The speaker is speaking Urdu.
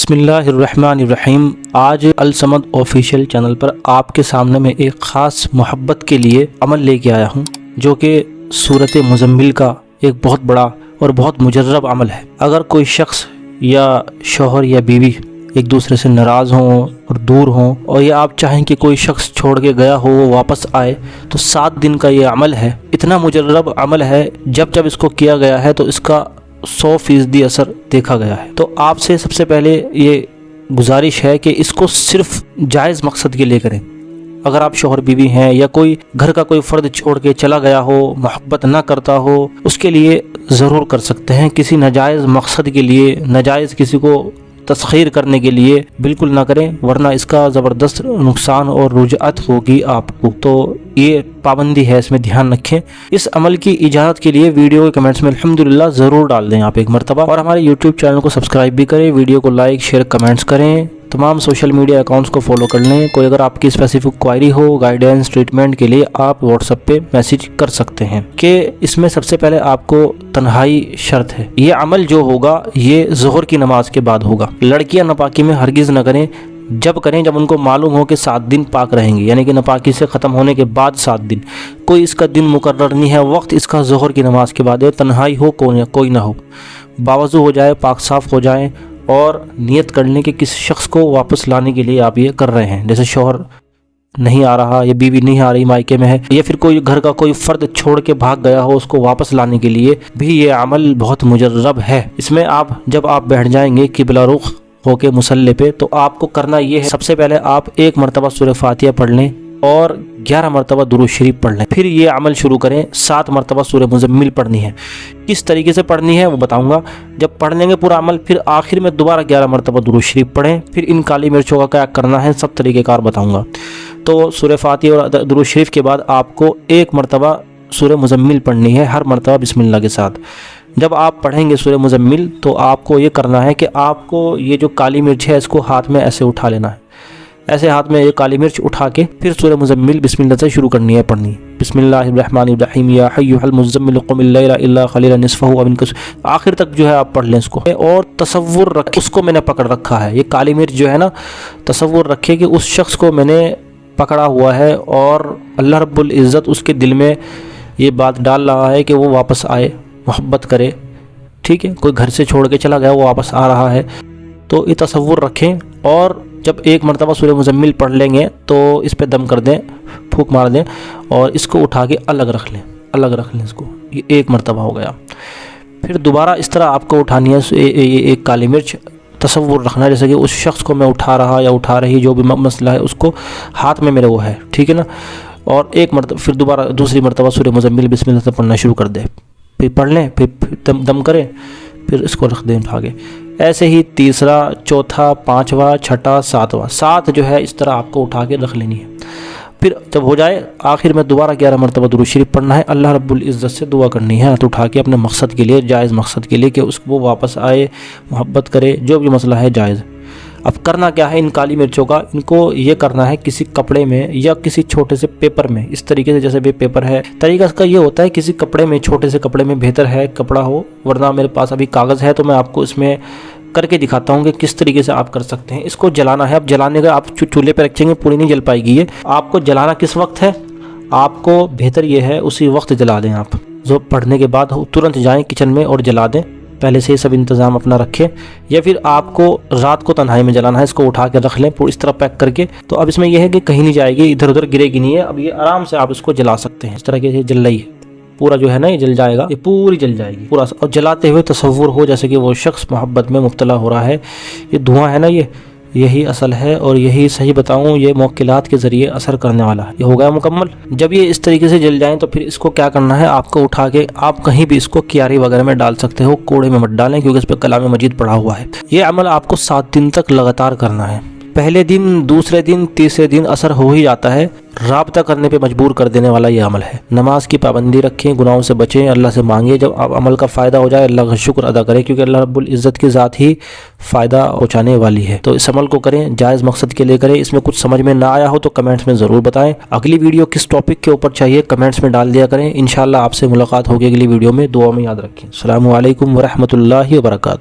بسم اللہ الرحمن الرحیم۔ آج الصمد آفیشیل چینل پر آپ کے سامنے میں ایک خاص محبت کے لیے عمل لے کے آیا ہوں، جو کہ سورۃ مزمل کا ایک بہت بڑا اور بہت مجرب عمل ہے۔ اگر کوئی شخص یا شوہر یا بیوی ایک دوسرے سے ناراض ہوں اور دور ہوں، اور یہ آپ چاہیں کہ کوئی شخص چھوڑ کے گیا ہو وہ واپس آئے، تو 7 دن کا یہ عمل ہے۔ اتنا مجرب عمل ہے، جب اس کو کیا گیا ہے تو اس کا 100% اثر دیکھا گیا ہے۔ تو آپ سے سب سے پہلے یہ گزارش ہے کہ اس کو صرف جائز مقصد کے لیے کریں۔ اگر آپ شوہر بیوی ہیں یا کوئی گھر کا کوئی فرد چھوڑ کے چلا گیا ہو، محبت نہ کرتا ہو، اس کے لیے ضرور کر سکتے ہیں۔ کسی ناجائز مقصد کے لیے، ناجائز کسی کو تسخیر کرنے کے لیے بالکل نہ کریں، ورنہ اس کا زبردست نقصان اور رجعت ہوگی آپ کو۔ تو یہ پابندی ہے، اس میں دھیان رکھیں۔ اس عمل کی اجازت کے لیے ویڈیو کے کمنٹس میں الحمدللہ ضرور ڈال دیں آپ ایک مرتبہ، اور ہمارے یوٹیوب چینل کو سبسکرائب بھی کریں، ویڈیو کو لائک شیئر کمنٹس کریں، تمام سوشل میڈیا اکاؤنٹس کو فالو کر لیں۔ کوئی اگر آپ کی اسپیسیفک کوائری ہو گائیڈنس ٹریٹمنٹ کے لیے، آپ واٹس ایپ پہ میسیج کر سکتے ہیں۔ کہ اس میں سب سے پہلے آپ کو تنہائی شرط ہے۔ یہ عمل جو ہوگا یہ ظہر کی نماز کے بعد ہوگا۔ لڑکیاں ناپاکی میں ہرگز نہ کریں، جب کریں جب ان کو معلوم ہو کہ 7 دن پاک رہیں گی، یعنی کہ ناپاکی سے ختم ہونے کے بعد 7 دن۔ کوئی اس کا دن مقرر نہیں ہے، وقت اس کا ظہر کی نماز کے بعد ہے، تنہائی ہو کوئی نہ ہو، باوضو ہو جائے، پاک صاف ہو جائیں، اور نیت کر لیں کہ کس شخص کو واپس لانے کے لیے آپ یہ کر رہے ہیں۔ جیسے شوہر نہیں آ رہا یا بیوی نہیں آ رہی، مائکے میں ہے، یا پھر کوئی گھر کا کوئی فرد چھوڑ کے بھاگ گیا ہو، اس کو واپس لانے کے لیے بھی یہ عمل بہت مجرب ہے۔ اس میں جب آپ بیٹھ جائیں گے قبلہ رخ ہو کے مصلی پہ، تو آپ کو کرنا یہ ہے، سب سے پہلے آپ 1 مرتبہ سورہ فاتحہ پڑھ لیں اور 11 مرتبہ درود شریف پڑھ لیں۔ پھر یہ عمل شروع کریں، 7 مرتبہ سورہ مزمل پڑھنی ہے۔ کس طریقے سے پڑھنی ہے وہ بتاؤں گا۔ جب پڑھ لیں گے پورا عمل، پھر آخر میں دوبارہ 11 مرتبہ درود شریف پڑھیں۔ پھر ان کالی مرچوں کا کیا کرنا ہے، سب طریقہ کار بتاؤں گا۔ تو سورہ فاتحہ اور درود شریف کے بعد آپ کو 1 مرتبہ سورہ مزمل پڑھنی ہے، ہر مرتبہ بسم اللہ کے ساتھ۔ جب آپ پڑھیں گے سورہ مزمل تو آپ کو یہ کرنا ہے کہ آپ کو یہ جو کالی مرچ ہے اس کو ہاتھ میں ایسے اٹھا لینا ہے، ایسے ہاتھ میں یہ کالی مرچ اٹھا کے پھر سورہ مزمل بسم اللہ سے شروع کرنی ہے پڑھنی۔ بسم اللہ الرحمن الرحیم، یا ایھا المزمل قم اللیل الا قلیلا نصفہ او انقص، آخر تک جو ہے آپ پڑھ لیں اس کو۔ اور تصور رکھیں، اس کو میں نے پکڑ رکھا ہے، یہ کالی مرچ جو ہے نا، تصور رکھے کہ اس شخص کو میں نے پکڑا ہوا ہے، اور اللہ رب العزت اس کے دل میں یہ بات ڈال رہا ہے کہ وہ واپس آئے، محبت کرے، ٹھیک ہے۔ کوئی گھر سے چھوڑ کے چلا گیا، وہ واپس آ رہا ہے، تو یہ تصور رکھیں۔ اور جب 1 مرتبہ سورہ مزمل پڑھ لیں گے تو اس پہ دم کر دیں، پھونک مار دیں، اور اس کو اٹھا کے الگ رکھ لیں اس کو۔ یہ 1 مرتبہ ہو گیا۔ پھر دوبارہ اس طرح آپ کو اٹھانی ہے ایک کالی مرچ، تصور رکھنا ہے جیسے کہ اس شخص کو میں اٹھا رہا یا اٹھا رہی، جو بھی مسئلہ ہے اس کو ہاتھ میں میرے وہ ہے، ٹھیک ہے نا۔ اور 1 مرتبہ پھر دوبارہ دوسری مرتبہ سورہ مزمل بسم اللہ سے پڑھنا شروع کر دیں، پھر پڑھ لیں، پھر دم کریں، پھر اس کو رکھ دیں اٹھا کے۔ ایسے ہی تیسرا، چوتھا، 5واں، 6واں، 7واں، 7 جو ہے اس طرح آپ کو اٹھا کے رکھ لینی ہے۔ پھر جب ہو جائے آخر میں دوبارہ 11 مرتبہ درود شریف پڑھنا ہے، اللہ رب العزت سے دعا کرنی ہے ہاتھ اٹھا کے اپنے مقصد کے لیے، جائز مقصد کے لیے، کہ اس کو واپس آئے، محبت کرے، جو بھی مسئلہ ہے جائز۔ اب کرنا کیا ہے ان کالی مرچوں کا، ان کو یہ کرنا ہے کسی کپڑے میں یا کسی چھوٹے سے پیپر میں، اس طریقے سے جیسے پیپر ہے، طریقہ اس کا یہ ہوتا ہے کسی کپڑے میں، چھوٹے سے کپڑے میں بہتر ہے کپڑا ہو، ورنہ میرے پاس ابھی کاغذ ہے تو میں آپ کو اس میں کر کے دکھاتا ہوں کہ کس طریقے سے آپ کر سکتے ہیں۔ اس کو جلانا ہے۔ اب جلانے کا آپ چولہے پہ رکھیں گے پوری نہیں جل پائے گی یہ۔ آپ کو جلانا کس وقت ہے، آپ کو بہتر یہ ہے اسی وقت جلا دیں آپ، جو پڑھنے کے بعد ترنت جائیں کچن میں اور جلا دیں، پہلے سے یہ سب انتظام اپنا رکھیں۔ یا پھر آپ کو رات کو تنہائی میں جلانا ہے، اس کو اٹھا کے رکھ لیں اس طرح پیک کر کے۔ تو اب اس میں یہ ہے کہ کہیں نہیں جائے گی، ادھر ادھر گرے گی نہیں ہے، اب یہ آرام سے آپ اس کو جلا سکتے ہیں۔ اس طرح کے جل رہی ہے پورا جو ہے نا، یہ جل جائے گا، یہ پوری جل جائے گی پورا، اور جلاتے ہوئے تصور ہو جیسے کہ وہ شخص محبت میں مبتلا ہو رہا ہے۔ یہ دھواں ہے نا، یہی اصل ہے، اور یہی صحیح بتاؤں یہ موکلات کے ذریعے اثر کرنے والا ہے۔ یہ ہو گیا مکمل۔ جب یہ اس طریقے سے جل جائیں تو پھر اس کو کیا کرنا ہے، آپ کو اٹھا کے آپ کہیں بھی اس کو کیاری وغیرہ میں ڈال سکتے ہو، کوڑے میں مت ڈالیں کیونکہ اس پہ کلام مجید پڑھا ہوا ہے۔ یہ عمل آپ کو 7 دن تک لگاتار کرنا ہے۔ پہلے دن، دوسرے دن، تیسرے دن اثر ہو ہی جاتا ہے، رابطہ کرنے پہ مجبور کر دینے والا یہ عمل ہے۔ نماز کی پابندی رکھیں، گناہوں سے بچیں، اللہ سے مانگیں، جب آپ عمل کا فائدہ ہو جائے اللہ کا شکر ادا کریں، کیونکہ اللہ رب العزت کی ذات ہی فائدہ پہنچانے والی ہے۔ تو اس عمل کو کریں، جائز مقصد کے لیے کریں۔ اس میں کچھ سمجھ میں نہ آیا ہو تو کمنٹس میں ضرور بتائیں۔ اگلی ویڈیو کس ٹاپک کے اوپر چاہیے کمنٹس میں ڈال دیا کریں، انشاءاللہ آپ سے ملاقات ہوگی اگلی ویڈیو میں۔ دعا میں یاد رکھیں۔ السلام علیکم ورحمۃ اللہ وبرکاتہ۔